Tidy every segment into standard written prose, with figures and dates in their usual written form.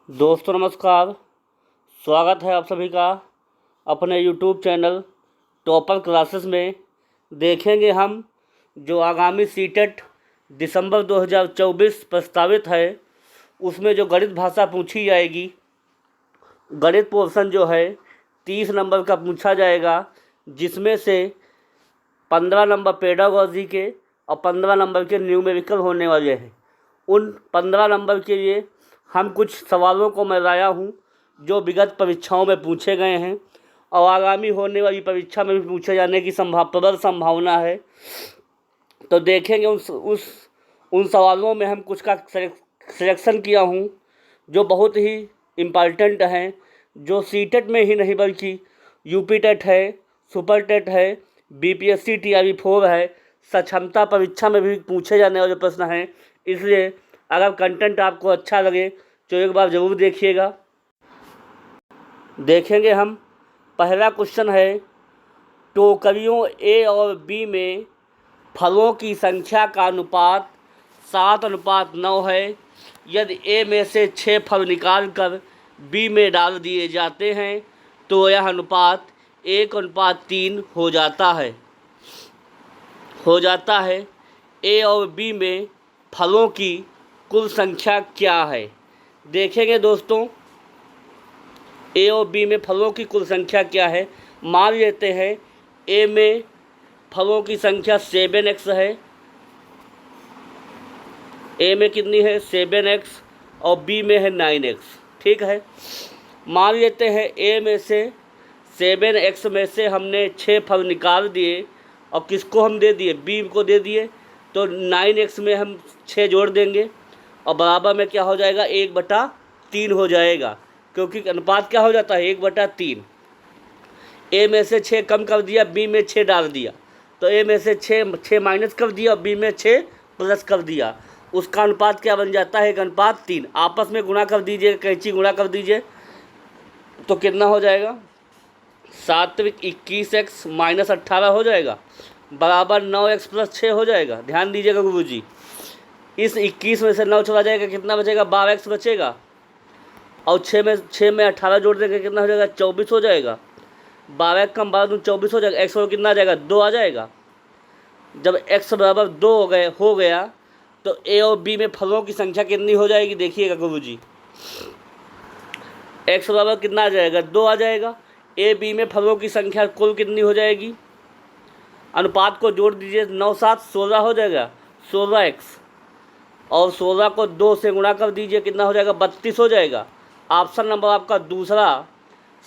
दोस्तों नमस्कार। स्वागत है आप सभी का अपने यूट्यूब चैनल टॉपर क्लासेस में। देखेंगे हम जो आगामी सीटेट दिसंबर 2024 प्रस्तावित है, उसमें जो गणित भाषा पूछी जाएगी, गणित पोर्शन जो है 30 नंबर का पूछा जाएगा, जिसमें से 15 नंबर पेडागॉजी के और 15 नंबर के न्यूमेरिकल होने वाले हैं। उन 15 नंबर के लिए हम कुछ सवालों को मैं लाया हूँ जो विगत परीक्षाओं में पूछे गए हैं और आगामी होने वाली परीक्षा में भी पूछे जाने की प्रबल संभावना है। तो देखेंगे उन सवालों में हम कुछ का सिलेक्शन किया हूँ जो बहुत ही इम्पॉर्टेंट हैं, जो सीटेट में ही नहीं बल्कि यूपी टेट है, सुपर टेट है, बीपीएससी TRE-4 है, सक्षमता परीक्षा में भी पूछे जाने वाले प्रश्न हैं। इसलिए अगर कंटेंट आपको अच्छा लगे तो एक बार ज़रूर देखिएगा। देखेंगे हम पहला क्वेश्चन है, टोकरियों ए और बी में फलों की संख्या का अनुपात 7:9 है। यदि ए में से 6 फल निकाल कर बी में डाल दिए जाते हैं तो यह अनुपात 1:3 हो जाता है। ए और बी में फलों की कुल संख्या क्या है? देखेंगे दोस्तों, ए और बी में फलों की कुल संख्या क्या है। मान लेते हैं ए में फलों की संख्या 7x है। ए में कितनी है? 7x और बी में है 9x। ठीक है, मान लेते हैं ए में से 7x में से हमने 6 फल निकाल दिए और किसको हम दे दिए? बी को दे दिए। तो 9x में हम 6 जोड़ देंगे और बराबर में क्या हो जाएगा? 1/3 हो जाएगा, क्योंकि अनुपात क्या हो जाता है? 1/3। ए में से 6 कम कर दिया, बी में 6 डाल दिया, तो ए में से 6 माइनस कर दिया और बी में 6 प्लस कर दिया। उसका अनुपात क्या बन जाता है? 1/3। आपस में गुणा कर दीजिए, कैंची गुणा कर दीजिए तो कितना हो जाएगा? 7 21x - 18 हो जाएगा, बराबर 9x + 6 हो जाएगा। ध्यान दीजिएगा गुरुजी, इस 21 में से 9 चला जाएगा, कितना बचेगा? 12x बचेगा। और 6 में 18 जोड़ देंगे, कितना हो जाएगा? 24 हो जाएगा। 12 कम 12 24 हो जाएगा। x कितना आ जाएगा? 2 आ जाएगा। जब x बराबर 2 हो गया तो ए और बी में फलों की संख्या कितनी हो जाएगी? देखिएगा गुरुजी, x बराबर कितना आ जाएगा? 2 आ जाएगा। ए बी में फलों की संख्या कुल कितनी हो जाएगी? अनुपात को जोड़ दीजिए, 9 7 16 हो जाएगा, 16x। और 16 को 2 से गुणा कर दीजिए, कितना हो जाएगा? 32 हो जाएगा। ऑप्शन नंबर आपका दूसरा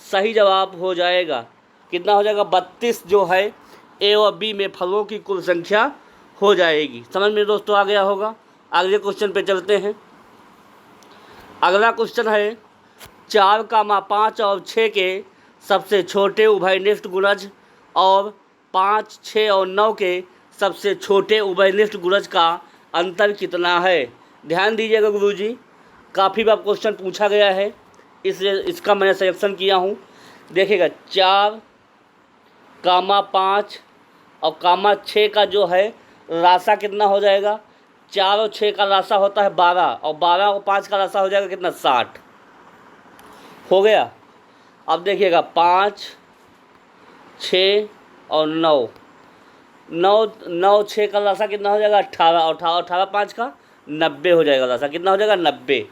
सही जवाब हो जाएगा। कितना हो जाएगा? 32 जो है ए और बी में फलों की कुल संख्या हो जाएगी। समझ में दोस्तों आ गया होगा। अगले क्वेश्चन पे चलते हैं। अगला क्वेश्चन है, 4, 5 और 6 के सबसे छोटे उभयनिष्ठ गुणज और 5, 6 और 9 के सबसे छोटे उभयनिष्ठ गुणज का अंतर कितना है? ध्यान दीजिएगा गुरुजी, काफ़ी बार क्वेश्चन पूछा गया है, इसलिए इसका मैंने सिलेक्शन किया हूँ। देखिएगा, 4, 5 और 6 का जो है राशा कितना हो जाएगा? 4 और 6 का राशा होता है 12 और 12 और 5 का राशा हो जाएगा कितना? 60 हो गया। अब देखिएगा, 5, 6 और 9, 9 6 का राशा कितना हो जाएगा? 18 और 18 5 का 90 हो जाएगा राशा। कितना हो जाएगा? 90।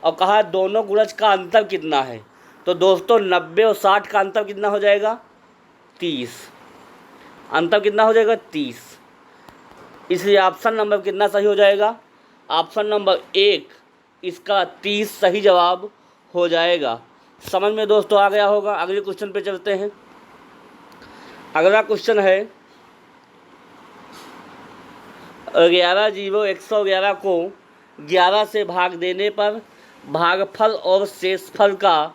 और कहा दोनों गुणज का अंतर कितना है? तो दोस्तों 90 और 60 का अंतर कितना हो जाएगा? 30। अंतर कितना हो जाएगा? 30। इसलिए ऑप्शन नंबर कितना सही हो जाएगा? ऑप्शन नंबर 1 इसका 30 सही जवाब हो जाएगा। समझ में दोस्तों आ गया होगा। अगले क्वेश्चन पे चलते हैं। अगला क्वेश्चन है, 11 को 11 से भाग देने पर भागफल और शेषफल का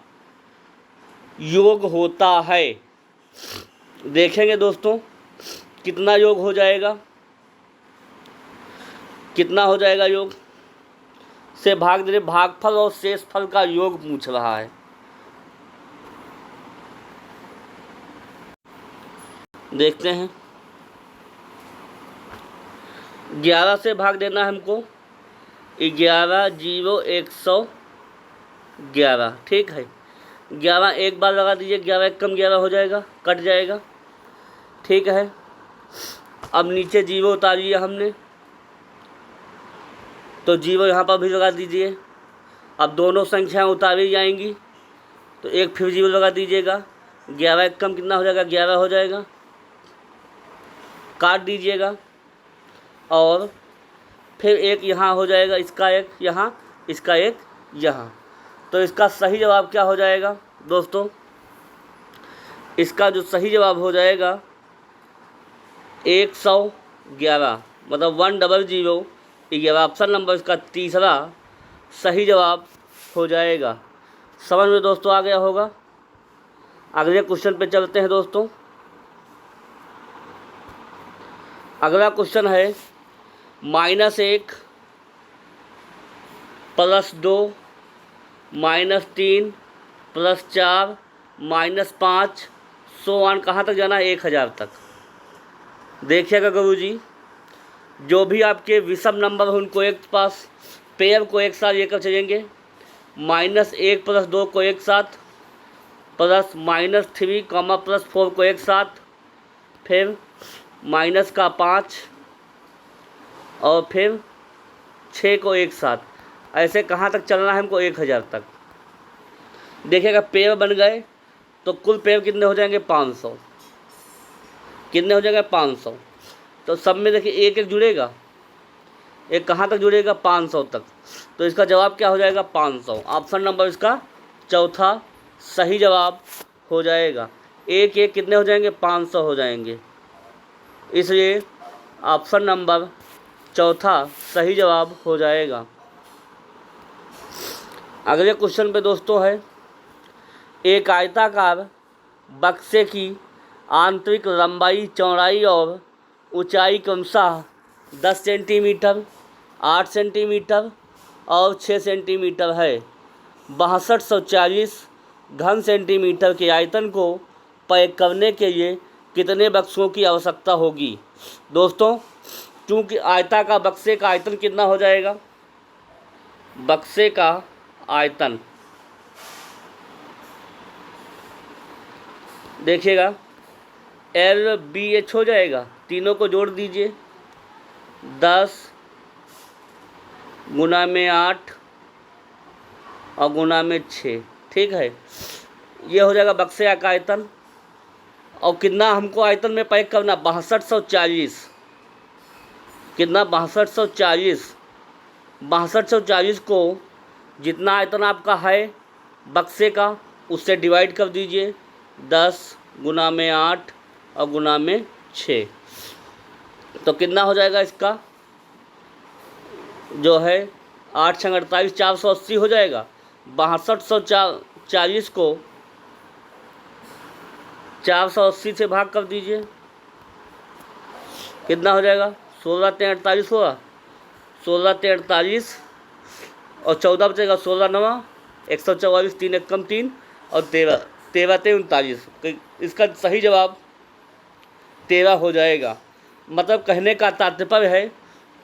योग होता है। देखेंगे दोस्तों कितना योग हो जाएगा, कितना हो जाएगा योग से भाग देने, भागफल और शेषफल का योग पूछ रहा है। देखते हैं, 11 से भाग देना है हमको। 11 0 100 11, ठीक है। 11 एक बार लगा दीजिए, 11 एक कम 11 हो जाएगा, कट जाएगा, ठीक है। अब नीचे जीरो उतारिए हमने, तो जीरो यहाँ पर भी लगा दीजिए। अब दोनों संख्याएं उतारी जाएंगी, तो एक फिर जीरो लगा दीजिएगा, 11 एक कम कितना हो जाएगा, 11 हो जाएगा, काट दीजिएगा। और फिर एक यहाँ हो जाएगा, इसका एक यहाँ, इसका एक यहाँ। तो इसका सही जवाब क्या हो जाएगा दोस्तों? इसका जो सही जवाब हो जाएगा 111, मतलब 100। ऑप्शन नंबर इसका तीसरा सही जवाब हो जाएगा। समझ में दोस्तों आ गया होगा। अगले क्वेश्चन पे चलते हैं दोस्तों। अगला क्वेश्चन है -1 +2 -3 +4 -5 1 कहाँ तक जाना है? 1000 तक। देखिएगा गुरुजी, जो भी आपके विषम नंबर हैं उनको एक पास, पेयर को एक साथ लेकर चलेंगे। -1 +2 को एक साथ, प्लस -3, +4 को एक साथ, फिर -5 और फिर 6 को एक साथ। ऐसे कहाँ तक चलना है हमको? 1000 तक। देखिएगा पेयर बन गए तो कुल पेयर कितने हो जाएंगे? 500। कितने हो जाएगा? 500। तो सब में देखिए एक एक जुड़ेगा, एक कहाँ तक जुड़ेगा? 500 तक। तो इसका जवाब क्या हो जाएगा? 500। ऑप्शन नंबर इसका चौथा सही जवाब हो जाएगा। एक एक कितने हो जाएंगे? 500 हो जाएंगे। इसलिए ऑप्शन नंबर चौथा सही जवाब हो जाएगा। अगले क्वेश्चन पे दोस्तों है, एक आयताकार बक्से की आंतरिक लंबाई, चौड़ाई और ऊंचाई क्रमशः 10 सेंटीमीटर, 8 सेंटीमीटर और 6 सेंटीमीटर है। 6240 घन सेंटीमीटर के आयतन को पैक करने के लिए कितने बक्सों की आवश्यकता होगी? दोस्तों, चूँकि आयताकार बक्से का आयतन कितना हो जाएगा? बक्से का आयतन देखिएगा LBH हो जाएगा। तीनों को जोड़ दीजिए, 10 × 8 और × 6, ठीक है। ये हो जाएगा बक्से का आयतन। और कितना हमको आयतन में पैक करना? 6240। कितना? 6240। 6240 को जितना आयतन आपका है बक्से का, उससे डिवाइड कर दीजिए, 10 × 8 और × 6। तो कितना हो जाएगा इसका जो है? 8 × 48 480 हो जाएगा। 6240 को 480 से भाग कर दीजिए, कितना हो जाएगा? 16 × 48 होगा, 16 × 48 और 14 बचेगा, 16 × 9 144, 3 एक कम 3 और 13 13 × 39। इसका सही जवाब 13 हो जाएगा। मतलब कहने का तात्पर्य है,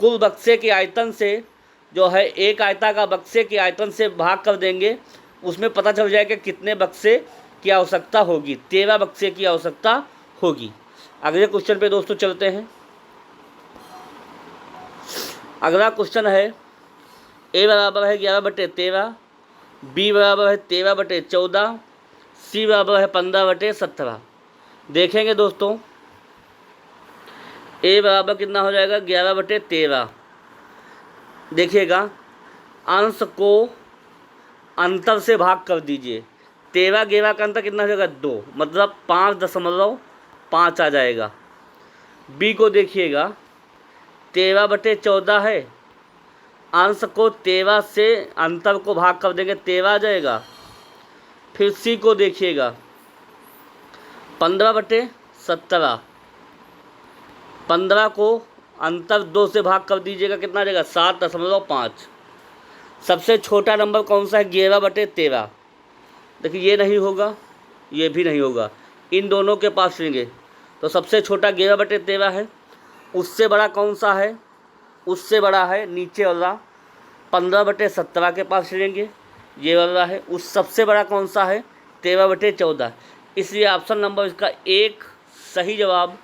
कुल बक्से के आयतन से जो है एक आयताकार बक्से के आयतन से भाग कर देंगे, उसमें पता चल जाएगा कितने बक्से की आवश्यकता होगी। 13 बक्से की आवश्यकता होगी। अगले क्वेश्चन पे दोस्तों चलते हैं। अगला क्वेश्चन है, A बराबर है 11/13, B बराबर है 13/14, C बराबर है 15/17। देखेंगे दोस्तों, A बराबर कितना हो जाएगा? 11/13। देखिएगा अंश को अंतर से भाग कर दीजिए। 13 11 का अंतर कितना हो जाएगा? 2, मतलब 5.5 आ जाएगा। B को देखिएगा 13/14 है, अंश को 13 से अंतर को भाग कर देंगे, 13 आ जाएगा। फिर C को देखिएगा 15/17, 15 को अंतर 2 से भाग कर दीजिएगा, कितना आ जाएगा? 7.5। सबसे छोटा नंबर कौन सा है? 11/13। देखिए ये नहीं होगा, ये भी नहीं होगा, इन दोनों के पास लेंगे तो सबसे छोटा 11/13 है। उससे बड़ा कौन सा है? उससे बड़ा है नीचे वाला 15/17 के पास लेंगे। ये वाला है। उस सबसे बड़ा कौन सा है? 13/14। इसलिए ऑप्शन नंबर इसका 1 सही जवाब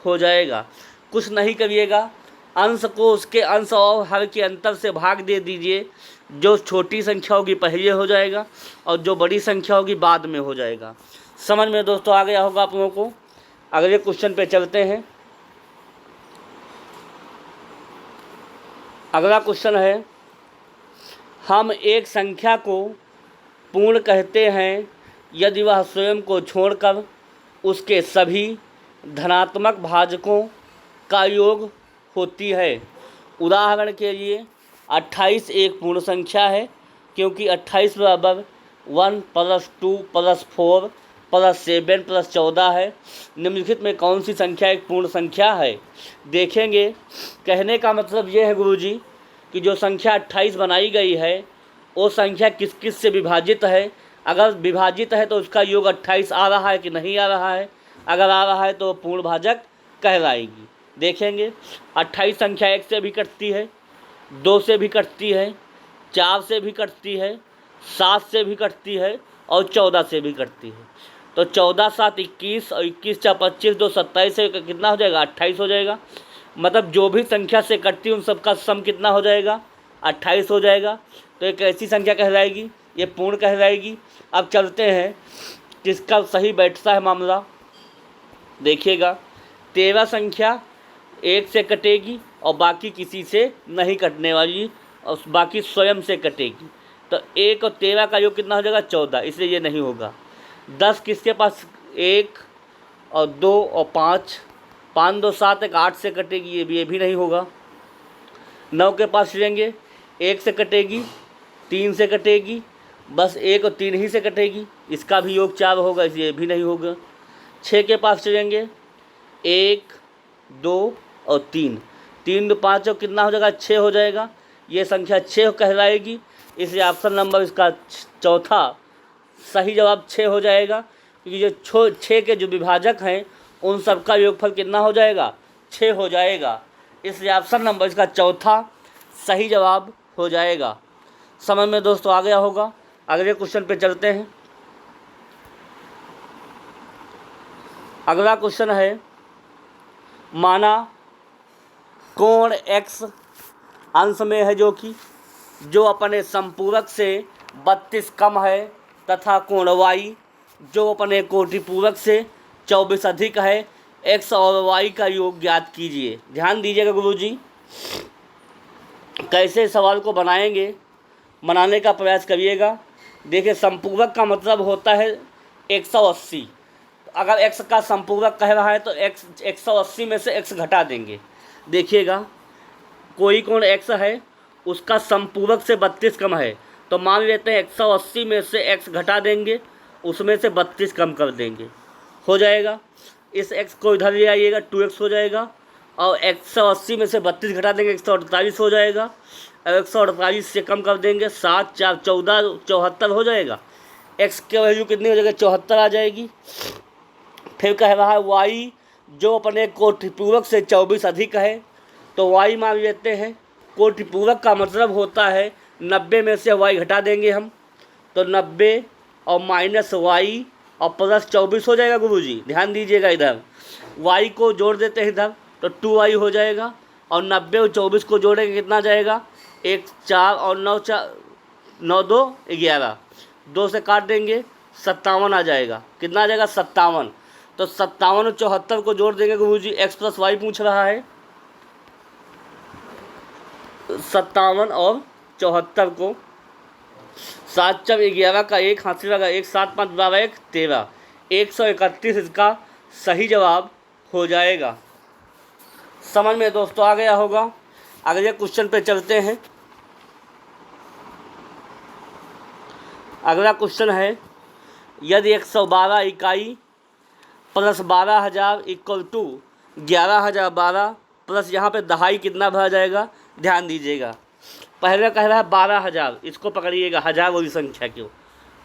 हो जाएगा। कुछ नहीं करिएगा, अंश को उसके अंश और हर के अंतर से भाग दे दीजिए। जो छोटी संख्या होगी पहले हो जाएगा और जो बड़ी संख्या होगी बाद में हो जाएगा। समझ में दोस्तों आ गया होगा आप लोगों को। अगले क्वेश्चन पे चलते हैं। अगला क्वेश्चन है, हम एक संख्या को पूर्ण कहते हैं यदि वह स्वयं को छोड़कर उसके सभी धनात्मक भाजकों का योग होती है। उदाहरण के लिए 28 एक पूर्ण संख्या है, क्योंकि 28 बराबर 1 + 2 + 4 + 7 + 14 है। निम्नलिखित में कौन सी संख्या एक पूर्ण संख्या है? देखेंगे, कहने का मतलब ये है गुरुजी कि जो संख्या 28 बनाई गई है वो संख्या किस किस से विभाजित है। अगर विभाजित है तो उसका योग 28 आ रहा है कि नहीं आ रहा है। अगर आ रहा है तो पूर्ण भाजक कहलाएगी। देखेंगे, 28 संख्या 1 से भी कटती है, 2 से भी कटती है, 4 से भी कटती है, 7 से भी कटती है और 14 से भी कटती है। तो 14 × 7 = 21 और 21 × 4 = 25, 2 = 27 से कितना हो जाएगा? 28 हो जाएगा। मतलब जो भी संख्या से कटती है उन सबका सम कितना हो जाएगा? 28 हो जाएगा। तो एक ऐसी संख्या कहलाएगी, ये पूर्ण कहलाएगी। अब चलते हैं किसका सही बैठता है मामला। देखिएगा, 13 संख्या 1 से कटेगी और बाकी किसी से नहीं कटने वाली और बाकी स्वयं से कटेगी। तो 1 और 13 का योग कितना हो जाएगा? 14, इसलिए ये नहीं होगा। 10 किसके पास? 1 और 2 और 5, 5 2 7 1 8 से कटेगी, ये भी नहीं होगा। 9 के पास चलेंगे, 1 से कटेगी, 3 से कटेगी, बस 1 और 3 ही से कटेगी, इसका भी योग 4 होगा, इसलिए भी नहीं होगा। 6 के पास चलेंगे, 1 2 और 3, 3 2 5 और कितना हो जाएगा? 6 हो जाएगा। ये संख्या 6 कहलाएगी, इसलिए ऑप्शन नंबर इसका चौथा सही जवाब 6 हो जाएगा। क्योंकि जो 6 के जो विभाजक हैं उन सब का योगफल कितना हो जाएगा? 6 हो जाएगा। इसलिए ऑप्शन नंबर इसका चौथा सही जवाब हो जाएगा। समझ में दोस्तों आ गया होगा। अगले क्वेश्चन पे चलते हैं। अगला क्वेश्चन है, माना कोण x अंश में है जो अपने संपूरक से 32 कम है, तथा कोण y जो अपने कोटिपूरक से 24 अधिक है। x और y का योग ज्ञात कीजिए। ध्यान दीजिएगा गुरुजी, कैसे सवाल को बनाने का प्रयास करिएगा। देखिए, संपूरक का मतलब होता है 180। अगर x का संपूरक कह रहा है तो x 180 में से x घटा देंगे। देखिएगा, कोई कोण x है, उसका संपूरक से 32 कम है, तो मान लेते हैं 180 में से x घटा देंगे, उसमें से 32 कम कर देंगे, हो जाएगा। इस x को इधर ले आइएगा, 2x हो जाएगा, और 180 में से 32 घटा देंगे, 148 हो जाएगा। और 148 से कम कर देंगे, 7 4 14 74 हो जाएगा। x की वैल्यू कितनी हो जाएगी? 74 आ जाएगी। फिर कह रहा है y जो अपने कोटिपूरक से 24 अधिक है, तो y मान लेते हैं। कोटिपूरक का मतलब होता है 90 में से y घटा देंगे हम, तो 90 और माइनस y और प्लस 24 हो जाएगा गुरुजी। ध्यान दीजिएगा, इधर y को जोड़ देते हैं इधर, तो 2y हो जाएगा। और 90 और 24 को जोड़ेंगे, कितना जाएगा? 1 4 और 9 4 9 2 11, 2 से काट देंगे, 57 आ जाएगा। कितना आ जाएगा? 57। तो 57 और 74 को जोड़ देंगे गुरुजी। x + y पूछ रहा है, 57 और 74 को 7 4 11 का 1 हाथ से लगा, 1 7 5 12 1 13, 131 इसका सही जवाब हो जाएगा। समझ में दोस्तों आ गया होगा। अगले क्वेश्चन पे चलते हैं। अगला क्वेश्चन है, यदि 112 इकाई प्लस 12,000 = 11,012 प्लस यहाँ पे दहाई कितना भरा जाएगा? ध्यान दीजिएगा, पहले कह रहा है 12,000, इसको पकड़िएगा, हज़ार वाली संख्या क्यों,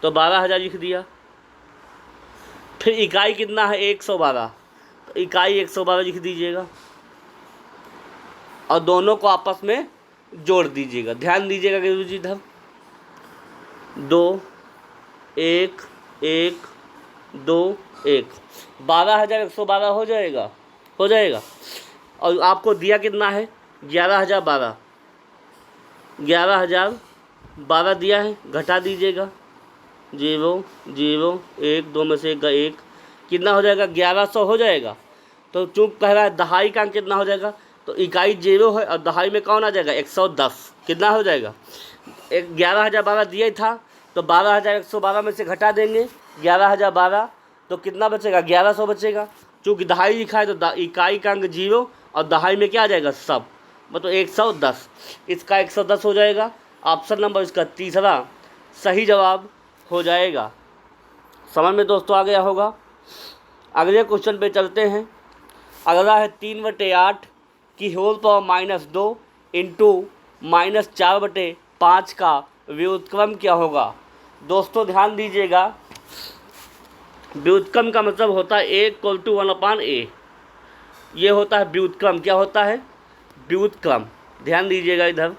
तो 12,000 लिख दिया। फिर इकाई कितना है? 112, तो इकाई 112 लिख दीजिएगा और दोनों को आपस में जोड़ दीजिएगा। ध्यान दीजिएगा गुरुजी, इधर 2 1 1 2 1 12,112 हो जाएगा, हो जाएगा। और आपको दिया कितना है? 11,012, 11,012 दिया है, घटा दीजिएगा 0 0 1 2 में से एक 1, कितना हो जाएगा? 1100 हो जाएगा। तो चूँकि कह रहा है दहाई का अंक कितना हो जाएगा, तो इकाई 0 है और दहाई में कौन आ जाएगा? 110। कितना हो जाएगा? 11,012 दिया ही था, तो 12,112 में से घटा देंगे 11,012, तो कितना बचेगा? 1100 बचेगा। चूँकि दहाई लिखा है तो इकाई का अंक 0 और दहाई में क्या आ जाएगा? सब, मतलब 110। इसका 110 हो जाएगा। ऑप्शन नंबर इसका तीसरा सही जवाब हो जाएगा। समझ में दोस्तों आ गया होगा। अगले क्वेश्चन पे चलते हैं। अगला है 3/8 की होल पावर -2 इंटू -4/5 का व्युत्क्रम क्या होगा? दोस्तों ध्यान दीजिएगा, व्युत्क्रम का मतलब होता है a = 1/a। ये होता है व्युत्क्रम। क्या होता है? व्युत्क्रम। ध्यान दीजिएगा इधर।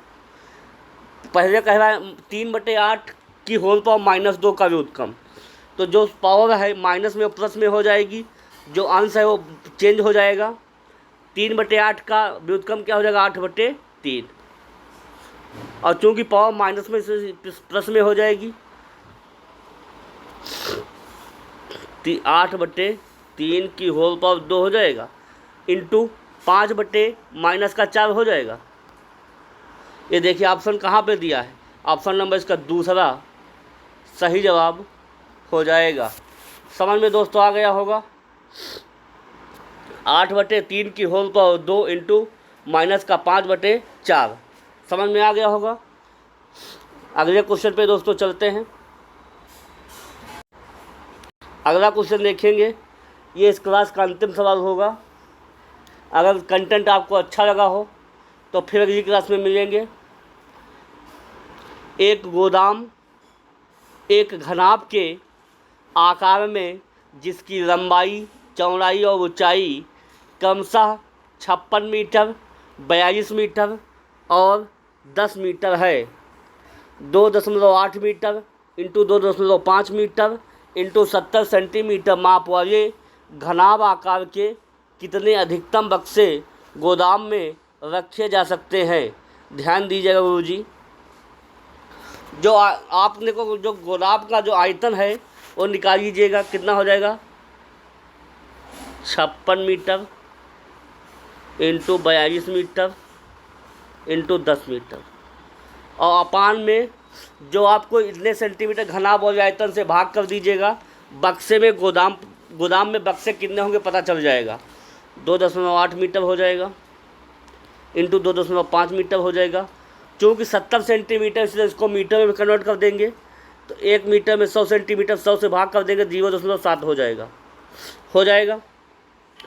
पहले कह रहा है 3/8 की होल पावर -2 का व्युत्क्रम, तो जो पावर है माइनस में प्लस में हो जाएगी, जो अंश है वो चेंज हो जाएगा। 3/8 का व्युत्क्रम क्या हो जाएगा? 8/3। और चूँकि पावर माइनस में से प्लस में हो जाएगी, 8/3 की होल पावर 2 हो जाएगा, इंटू 5/-4 हो जाएगा। ये देखिए ऑप्शन कहाँ पे दिया है? ऑप्शन नंबर इसका दूसरा सही जवाब हो जाएगा। समझ में दोस्तों आ गया होगा। 8/3 की होल पावर 2 इंटू -5/4 समझ में आ गया होगा। अगले क्वेश्चन पे दोस्तों चलते हैं। अगला क्वेश्चन देखेंगे, ये इस क्लास का अंतिम सवाल होगा। अगर कंटेंट आपको अच्छा लगा हो तो फिर अगली क्लास में मिलेंगे। एक गोदाम एक घनाभ के आकार में, जिसकी लंबाई, चौड़ाई और ऊंचाई क्रमशः 56 मीटर, 42 मीटर और 10 मीटर है। 2.8 metre into 2.5 metre into 70 centimetre माप वाले घनाभ आकार के कितने अधिकतम बक्से गोदाम में रखे जा सकते हैं? ध्यान दीजिएगा गुरुजी। जो आपने को जो गोदाम का जो आयतन है वो निकाल लीजिएगा। कितना हो जाएगा? 56 metre into 42 metre into 10 metre, और अपान में जो आपको इतने सेंटीमीटर घनाभ और आयतन से भाग कर दीजिएगा। बक्से में गोदाम में बक्से कितने होंगे पता चल जाएगा। 2.8 मीटर हो जाएगा इंटू 2.5 मीटर हो जाएगा। चूँकि 70 सेंटीमीटर, इसलिए इसको मीटर में कन्वर्ट कर देंगे, तो 1 मीटर में 100 सेंटीमीटर, 100 से भाग कर देंगे, 0.7 हो जाएगा। हो जाएगा।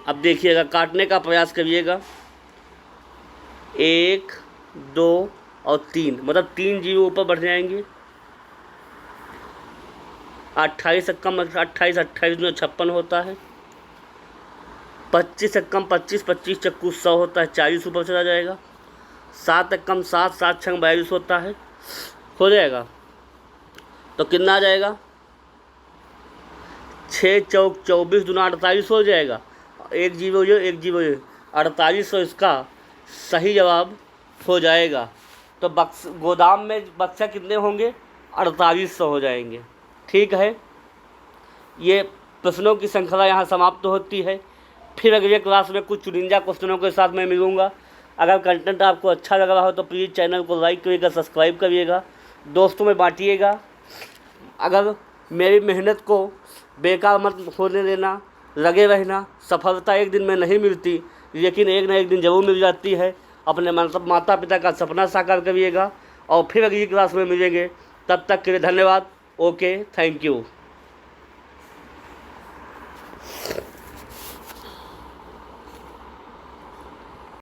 अब देखिएगा, काटने का प्रयास करिएगा। 1 2 और 3, मतलब 3 जीरो ऊपर बढ़ जाएंगे। 28 से कम 28, 28 में 56 होता है। 25 से कम 25, 25 चक्कू 100 होता है, 40 ऊपर चला जाएगा। 7 से कम 7, 7 छंग 42 होता है। हो जाएगा। तो कितना आ जाएगा? 6 चौक 24, दूना 48 हो जाएगा। 1 जीरो 4800 इसका सही जवाब हो जाएगा। तो गोदाम में बक्से कितने होंगे? 4800 हो जाएंगे। ठीक है। ये प्रश्नों की श्रृंखला यहाँ समाप्त होती है। फिर अगले क्लास में कुछ चुनिंदा क्वेश्चनों के साथ मैं मिलूँगा। अगर कंटेंट आपको अच्छा लग रहा हो तो प्लीज़ चैनल को लाइक करिएगा, सब्सक्राइब करिएगा, दोस्तों में बांटिएगा। अगर मेरी मेहनत को बेकार मत होने देना, लगे रहना। सफलता एक दिन में नहीं मिलती, लेकिन एक न एक दिन ज़रूर मिल जाती है। अपने माता पिता का सपना साकार करिएगा और फिर अगली क्लास में मिलेंगे। तब तक के लिए धन्यवाद। Okay, thank you.